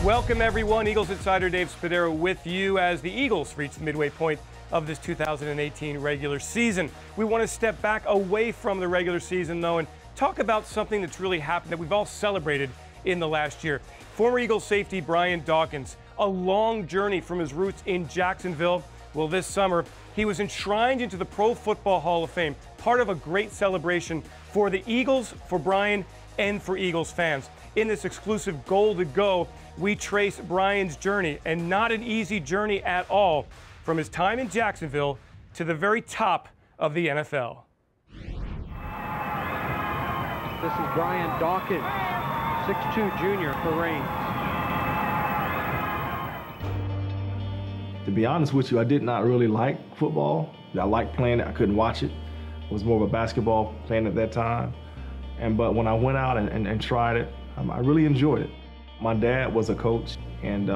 Welcome, everyone. Eagles insider Dave Spadaro with you as the Eagles reach the midway point of this 2018 regular season. We want to step back away from the regular season, though, and talk about something that's really happened that we've all celebrated in the last year. Former Eagles safety Brian Dawkins, a long journey from his roots in Jacksonville. Well, this summer, he was enshrined into the Pro Football Hall of Fame, part of a great celebration for the Eagles, for Brian, and for Eagles fans. In this exclusive Goal to Go, we trace Brian's journey, and not an easy journey at all, from his time in Jacksonville to the very top of the NFL. This is Brian Dawkins, 6'2" junior for Reigns. To be honest with you, I did not really like football. I liked playing it, I couldn't watch it. I was more of a basketball fan at that time. But when I went out and tried it, I really enjoyed it. My dad was a coach and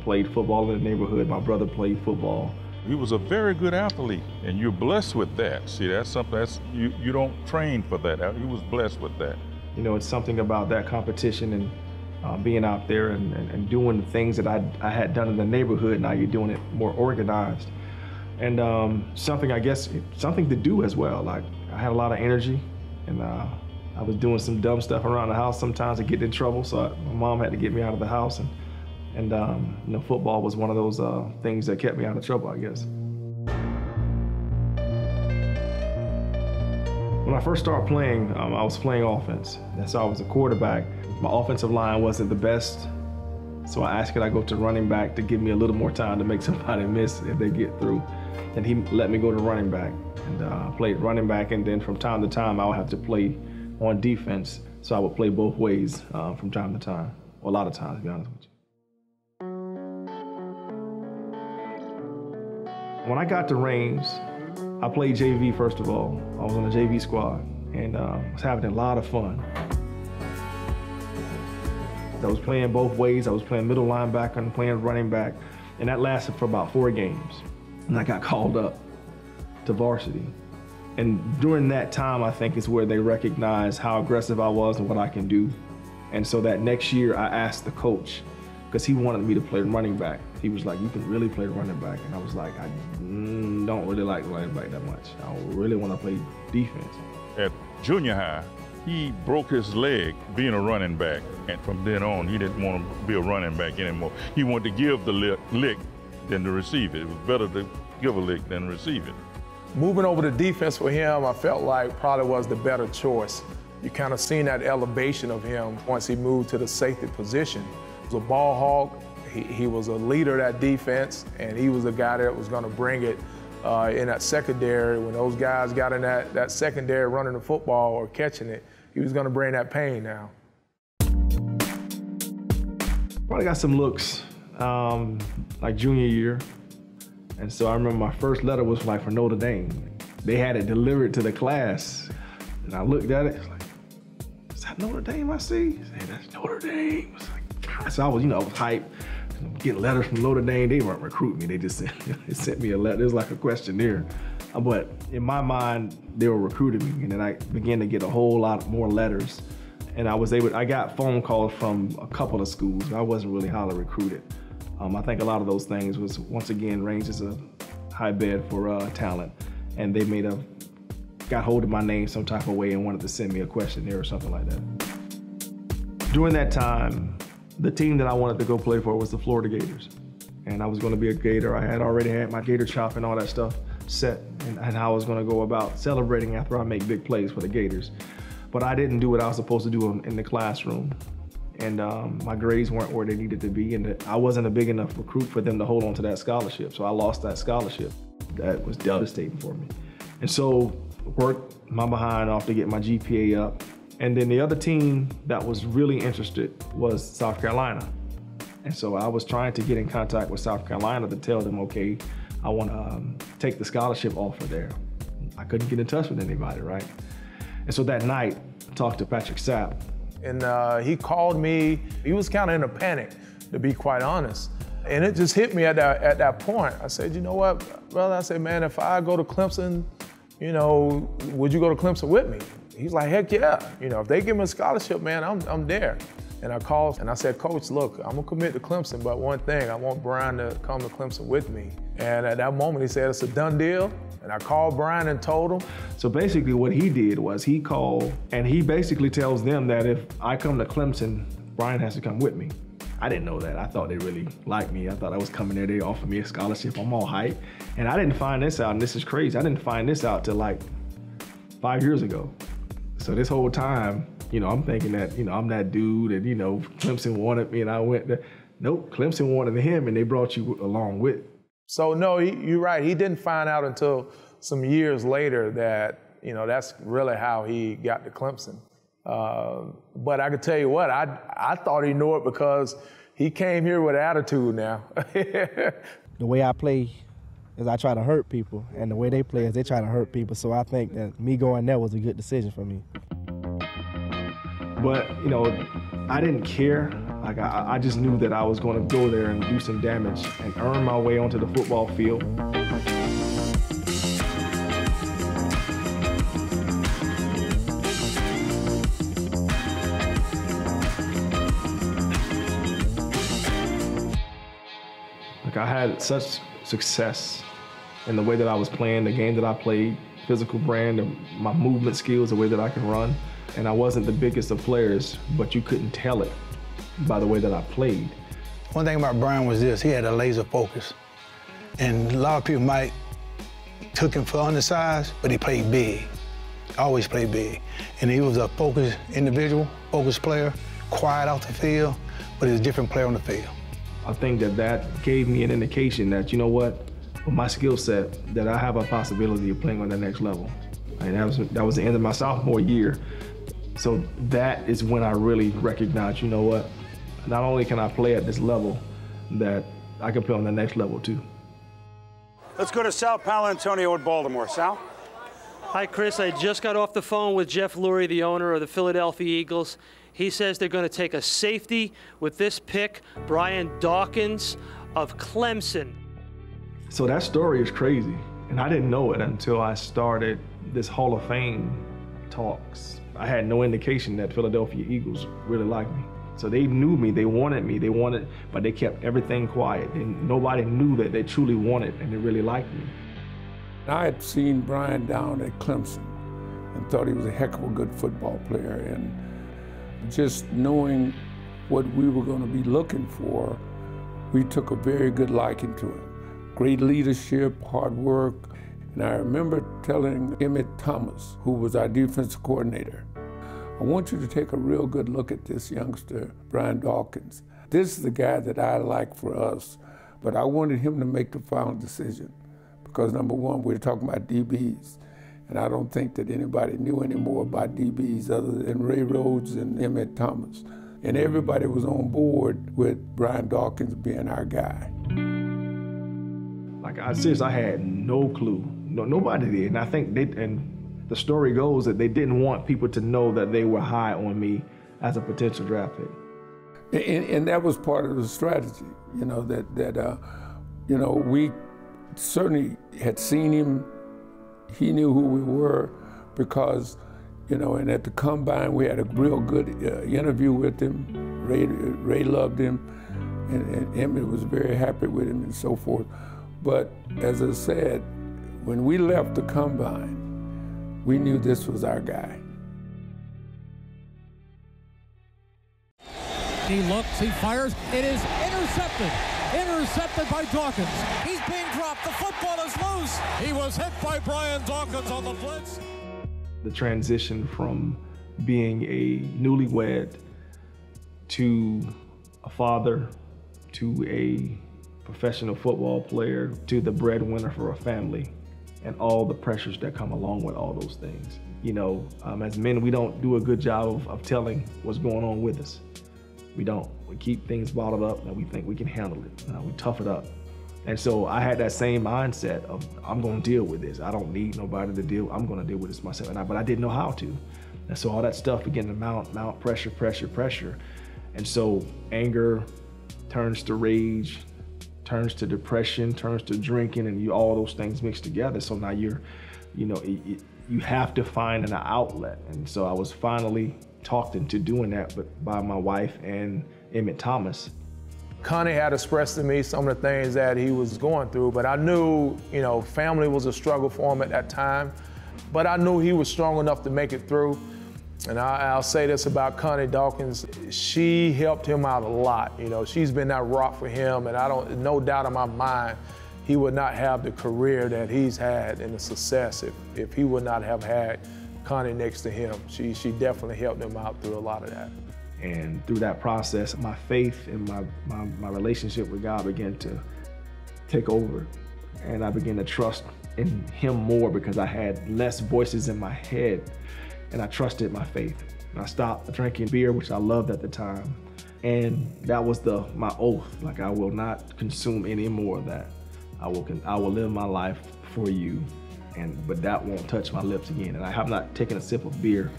played football in the neighborhood. My brother played football. He was a very good athlete, and you're blessed with that. See, that's something you don't train for that. He was blessed with that. You know, it's something about that competition and being out there and doing the things that I had done in the neighborhood. Now you're doing it more organized. And something to do as well. Like, I had a lot of energy, and I was doing some dumb stuff around the house sometimes to get in trouble, so my mom had to get me out of the house. And football was one of those things that kept me out of trouble, I guess. When I first started playing, I was playing offense. And so I was a quarterback. My offensive line wasn't the best, so I asked could I go to running back to give me a little more time to make somebody miss if they get through. And he let me go to running back. And I played running back, and then from time to time, I would have to play on defense. So I would play both ways from time to time, or a lot of times, to be honest with you. When I got to Reigns, I played JV first of all. I was on the JV squad and was having a lot of fun. I was playing both ways. I was playing middle linebacker and playing running back, and that lasted for about 4 games. And I got called up to varsity. And during that time, I think is where they recognized how aggressive I was and what I can do. And so that next year, I asked the coach, because he wanted me to play running back. He was like, you can really play running back. And I was like, I don't really like running back that much. I really want to play defense. At Junior high, he broke his leg being a running back. And from then on, he didn't want to be a running back anymore. He wanted to give the lick than to receive it. It was better to give a lick than receive it. Moving over to defense for him, I felt like probably was the better choice. You kind of seen that elevation of him once he moved to the safety position. He was a ball hawk. He was a leader of that defense, and he was the guy that was going to bring it in that secondary. When those guys got in that secondary running the football or catching it, he was going to bring that pain now. Probably got some looks like junior year. And so I remember my first letter was like for Notre Dame. They had it delivered to the class. And I looked at it, like, is that Notre Dame I see? I said, that's Notre Dame. I was like, God. So I was, I was hyped. Getting letters from Notre Dame, they weren't recruiting me. They just sent me a letter. It was like a questionnaire. But in my mind, they were recruiting me. And then I began to get a whole lot more letters. And I got phone calls from a couple of schools. I wasn't really highly recruited. I think a lot of those things was, once again, Reigns is a high bed for talent. And they got hold of my name some type of way and wanted to send me a questionnaire or something like that. During that time, the team that I wanted to go play for was the Florida Gators. And I was going to be a Gator. I had already had my Gator chop and all that stuff set, and how I was going to go about celebrating after I make big plays for the Gators. But I didn't do what I was supposed to do in the classroom. And my grades weren't where they needed to be, and I wasn't a big enough recruit for them to hold on to that scholarship. So I lost that scholarship. That was devastating for me. And so worked my behind off to get my GPA up. And then the other team that was really interested was South Carolina. And so I was trying to get in contact with South Carolina to tell them, okay, I want to take the scholarship offer there. I couldn't get in touch with anybody, right? And so that night, I talked to Patrick Sapp. And he called me. He was kind of in a panic, to be quite honest. And it just hit me at that point. I said, you know what, brother? I said, man, if I go to Clemson, would you go to Clemson with me? He's like, heck yeah. If they give me a scholarship, man, I'm there. And I called and I said, Coach, look, I'm gonna commit to Clemson, but one thing, I want Brian to come to Clemson with me. And at that moment, he said, it's a done deal. And I called Brian and told him. So basically what he did was he called and he basically tells them that if I come to Clemson, Brian has to come with me. I didn't know that. I thought they really liked me. I thought I was coming there. They offered me a scholarship. I'm all hyped. And I didn't find this out, and this is crazy. I didn't find this out till like 5 years ago. So this whole time, you know, I'm thinking that, you know, I'm that dude and, you know, Clemson wanted me and I went there. Nope, Clemson wanted him and they brought you along with. So no, you're right. He didn't find out until some years later that, you know, that's really how he got to Clemson. But I can tell you what, I thought he knew it because he came here with attitude now. The way I play is I try to hurt people, and the way they play is they try to hurt people. So I think that me going there was a good decision for me. But, you know, I didn't care. Like, I just knew that I was going to go there and do some damage and earn my way onto the football field. Like, I had such success in the way that I was playing, the game that I played, physical brand, my movement skills, the way that I can run. And I wasn't the biggest of players, but you couldn't tell it by the way that I played. One thing about Brian was this, he had a laser focus. And a lot of people might took him for undersized, but he played big, always played big. And he was a focused individual, focused player, quiet off the field, but he was a different player on the field. I think that gave me an indication that, you know what, with my skill set, that I have a possibility of playing on the next level. And that was the end of my sophomore year. So that is when I really recognized, you know what, not only can I play at this level, that I can play on the next level too. Let's go to Sal Paolantonio in Baltimore. Sal? Hi, Chris. I just got off the phone with Jeff Lurie, the owner of the Philadelphia Eagles. He says they're going to take a safety with this pick, Brian Dawkins of Clemson. So that story is crazy, and I didn't know it until I started this Hall of Fame talks. I had no indication that Philadelphia Eagles really liked me. So they knew me, they wanted, but they kept everything quiet. And nobody knew that they truly wanted and they really liked me. I had seen Brian down at Clemson and thought he was a heck of a good football player. And just knowing what we were going to be looking for, we took a very good liking to him. Great leadership, hard work. And I remember telling Emmett Thomas, who was our defensive coordinator, I want you to take a real good look at this youngster, Brian Dawkins. This is the guy that I like for us, but I wanted him to make the final decision because, number one, we're talking about DBs, and I don't think that anybody knew any more about DBs other than Ray Rhodes and Emmett Thomas. And everybody was on board with Brian Dawkins being our guy. Like, I had no clue. Nobody did. And I think the story goes that they didn't want people to know that they were high on me as a potential draft pick. And that was part of the strategy, you know, you know, we certainly had seen him. He knew who we were because, you know, and at the Combine, we had a real good interview with him. Ray loved him, and Emmett was very happy with him and so forth. But as I said, when we left the Combine, we knew this was our guy. He looks, he fires, it is intercepted. Intercepted by Dawkins. He's being dropped, the football is loose. He was hit by Brian Dawkins on the blitz. The transition from being a newlywed to a father to a professional football player to the breadwinner for a family and all the pressures that come along with all those things. You know, as men, we don't do a good job of telling what's going on with us. We don't. We keep things bottled up and we think we can handle it. We tough it up. And so I had that same mindset of, I'm gonna deal with this. I don't need nobody to deal, I'm gonna deal with this myself. But I didn't know how to. And so all that stuff began to mount pressure. And so anger turns to rage, turns to depression, turns to drinking, and all those things mixed together. So now you have to find an outlet. And so I was finally talked into doing that, but by my wife and Emmett Thomas. Connie had expressed to me some of the things that he was going through, but I knew, you know, family was a struggle for him at that time, but I knew he was strong enough to make it through. And I'll say this about Connie Dawkins, she helped him out a lot. You know, she's been that rock for him, and no doubt in my mind, he would not have the career that he's had and the success if he would not have had Connie next to him. She definitely helped him out through a lot of that. And through that process, my faith and my relationship with God began to take over. And I began to trust in him more because I had less voices in my head, and I trusted my faith. And I stopped drinking beer, which I loved at the time. And that was my oath, like I will not consume any more of that. I will live my life for you, but that won't touch my lips again. And I have not taken a sip of beer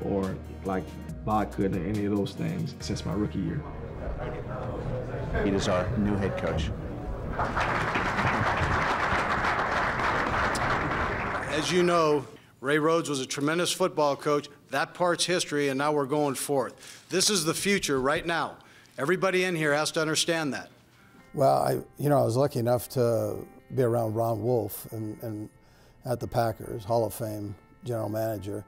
or like vodka or any of those things since my rookie year. He is our new head coach. As you know, Ray Rhodes was a tremendous football coach. That part's history, and now we're going forth. This is the future right now. Everybody in here has to understand that. Well, I was lucky enough to be around Ron Wolf and at the Packers, Hall of Fame general manager.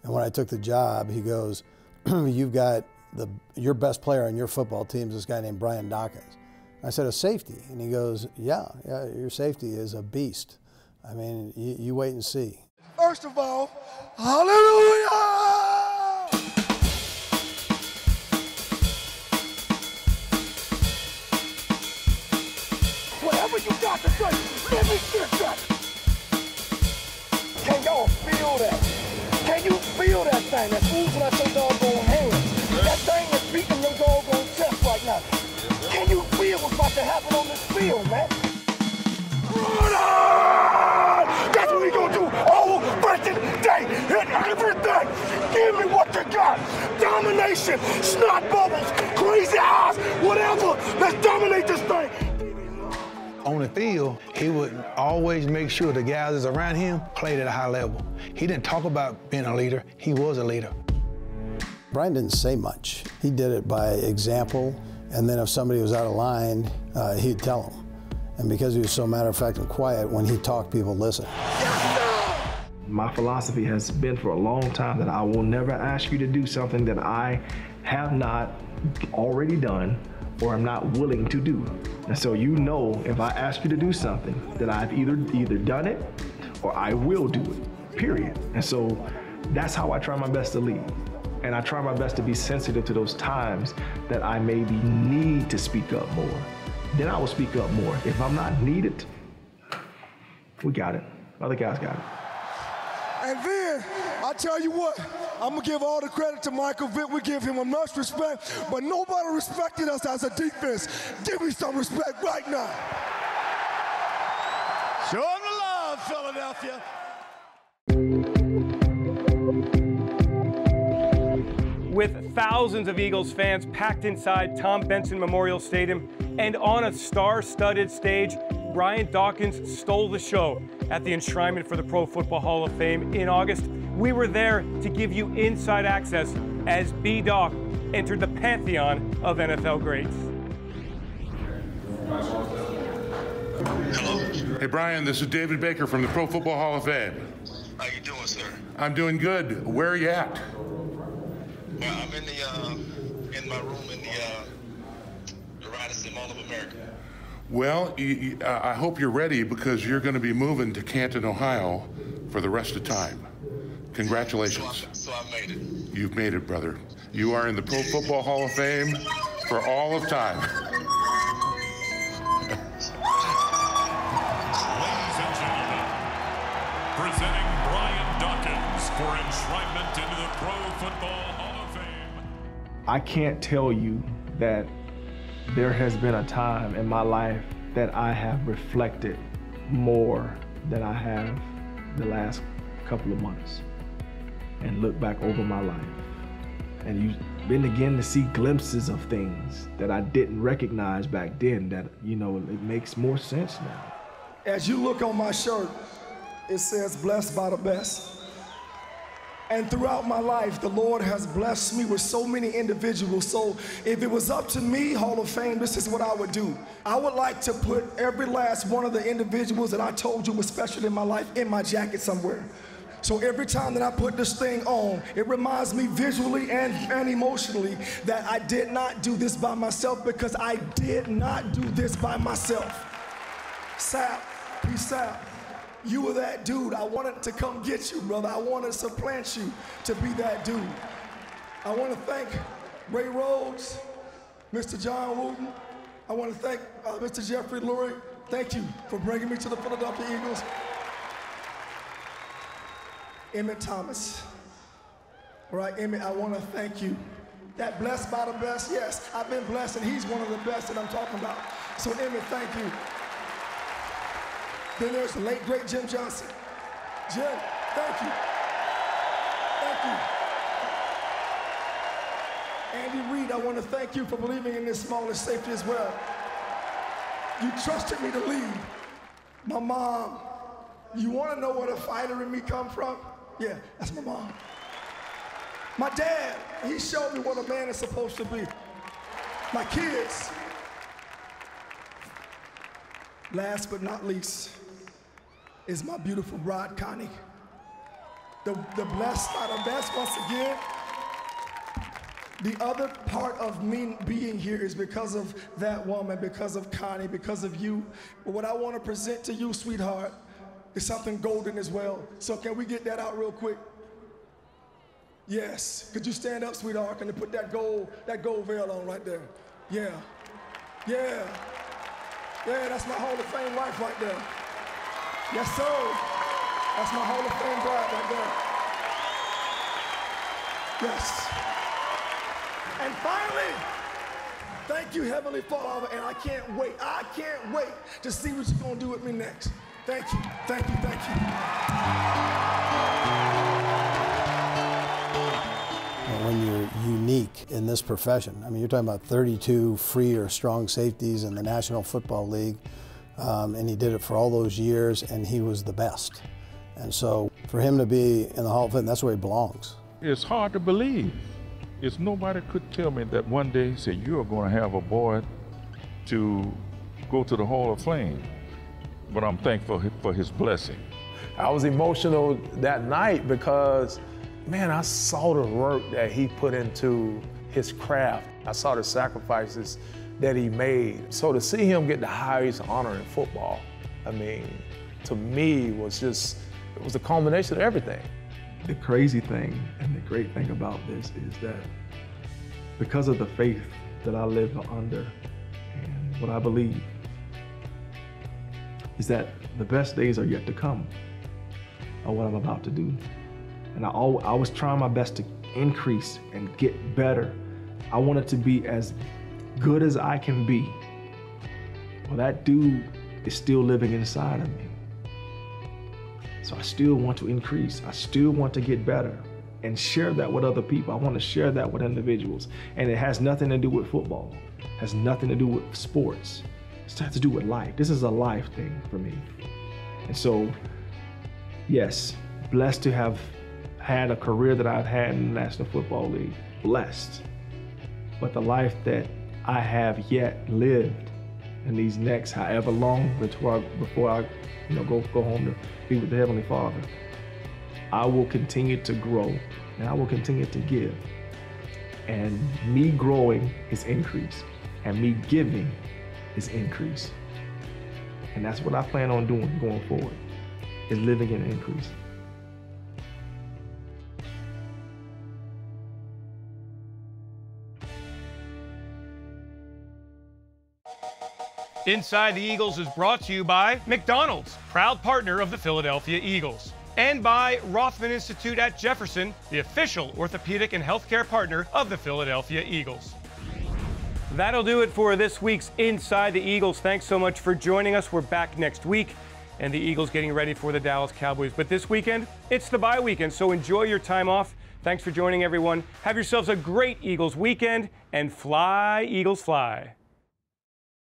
And when I took the job, he goes, "You've got your best player on your football team is this guy named Brian Dawkins." I said, "A safety?" And he goes, yeah, your safety is a beast. I mean, you wait and see. First of all, hallelujah! Whatever you got to say, let me get that. Can y'all feel that? Can you feel that thing that's oozing out your doggone hands? That thing is beating your doggone chest right now. Can you feel what's about to happen on this field, man? Run on! That's what we gonna do all freaking day and everything. Give me what you got. Domination, snot bubbles, crazy eyes, whatever. Let's dominate this thing. On the field, he would always make sure the guys that's around him played at a high level. He didn't talk about being a leader, he was a leader. Brian didn't say much. He did it by example, and then if somebody was out of line, he'd tell them. And because he was so matter-of-fact and quiet, when he talked, people listened. My philosophy has been for a long time that I will never ask you to do something that I have not already done or am not willing to do. And so you know, if I ask you to do something, that I've either done it or I will do it, period. And so that's how I try my best to lead. And I try my best to be sensitive to those times that I maybe need to speak up more. Then I will speak up more. If I'm not needed, we got it. Other guys got it. And then, I tell you what, I'm going to give all the credit to Michael Vick. We give him enough respect, but nobody respected us as a defense. Give me some respect right now. Show him the love, Philadelphia. With thousands of Eagles fans packed inside Tom Benson Memorial Stadium and on a star-studded stage, Brian Dawkins stole the show at the enshrinement for the Pro Football Hall of Fame in August. We were there to give you inside access as B-Doc entered the pantheon of NFL greats. Hello. Hey, Brian, this is David Baker from the Pro Football Hall of Fame. How you doing, sir? I'm doing good. Where are you at? Well, I'm in my room in the Radisson Mall of America. Well, I hope you're ready because you're going to be moving to Canton, Ohio for the rest of time. Congratulations. So I made it. You've made it, brother. You are in the Pro Football Hall of Fame for all of time. Ladies and gentlemen, presenting Brian Dawkins for enshrinement into the Pro Football Hall of Fame. I can't tell you that there has been a time in my life that I have reflected more than I have the last couple of months and look back over my life. And you begin to see glimpses of things that I didn't recognize back then that, you know, it makes more sense now. As you look on my shirt, it says blessed by the best. And throughout my life, the Lord has blessed me with so many individuals. So if it was up to me, Hall of Fame, this is what I would do. I would like to put every last one of the individuals that I told you was special in my life in my jacket somewhere. So every time that I put this thing on, it reminds me visually and emotionally that I did not do this by myself, because I did not do this by myself. Sap, peace out. You were that dude. I wanted to come get you, brother. I wanted to supplant you to be that dude. I want to thank Ray Rhodes, Mr. John Wooten. I want to thank Mr. Jeffrey Lurie. Thank you for bringing me to the Philadelphia Eagles. Emmett Thomas. All right, Emmett, I want to thank you. That blessed by the best, yes, I've been blessed, and he's one of the best that I'm talking about. So, Emmett, thank you. Then there's the late, great Jim Johnson. Jim, thank you. Thank you. Andy Reid, I want to thank you for believing in this smallest safety as well. You trusted me to lead. My mom, you want to know where the fighter in me come from? Yeah, that's my mom. My dad, he showed me what a man is supposed to be. My kids. Last but not least is my beautiful bride, Connie. The blessed by the best, once again. The other part of me being here is because of that woman, because of Connie, because of you. But what I want to present to you, sweetheart, is something golden as well. So can we get that out real quick? Yes. Could you stand up, sweetheart? Can you put that gold veil on right there? Yeah. Yeah. Yeah, that's my Hall of Fame wife right there. Yes, sir. That's my Hall of Fame bride right there. Yes. And finally, thank you, Heavenly Father, and I can't wait to see what you're gonna do with me next. Thank you, thank you, thank you. When you're unique in this profession, I mean, you're talking about 32 free or strong safeties in the National Football League, and he did it for all those years, and he was the best. And so for him to be in the Hall of Fame, that's where he belongs. It's hard to believe. It's nobody could tell me that one day, say, you're going to have a boy to go to the Hall of Fame. But I'm thankful for his blessing. I was emotional that night because, man, I saw the work that he put into his craft. I saw the sacrifices that he made. So to see him get the highest honor in football, I mean, to me was just, it was a culmination of everything. The crazy thing and the great thing about this is that because of the faith that I live under and what I believe is that the best days are yet to come of what I'm about to do. And I was trying my best to increase and get better. I wanted to be as good as I can be. Well, that dude is still living inside of me. So I still want to increase. I still want to get better and share that with other people. I want to share that with individuals. And it has nothing to do with football. It has nothing to do with sports. It has to do with life. This is a life thing for me. And so, yes, blessed to have had a career that I've had in the National Football League. Blessed. But the life that I have yet lived in these next however long before I go home to be with the Heavenly Father, I will continue to grow and I will continue to give. And me growing is increase, and me giving is increase. And that's what I plan on doing going forward, is living in increase. Inside the Eagles is brought to you by McDonald's, proud partner of the Philadelphia Eagles, and by Rothman Institute at Jefferson, the official orthopedic and healthcare partner of the Philadelphia Eagles. That'll do it for this week's Inside the Eagles. Thanks so much for joining us. We're back next week, and the Eagles getting ready for the Dallas Cowboys. But this weekend, it's the bye weekend, so enjoy your time off. Thanks for joining, everyone. Have yourselves a great Eagles weekend, and fly, Eagles, fly.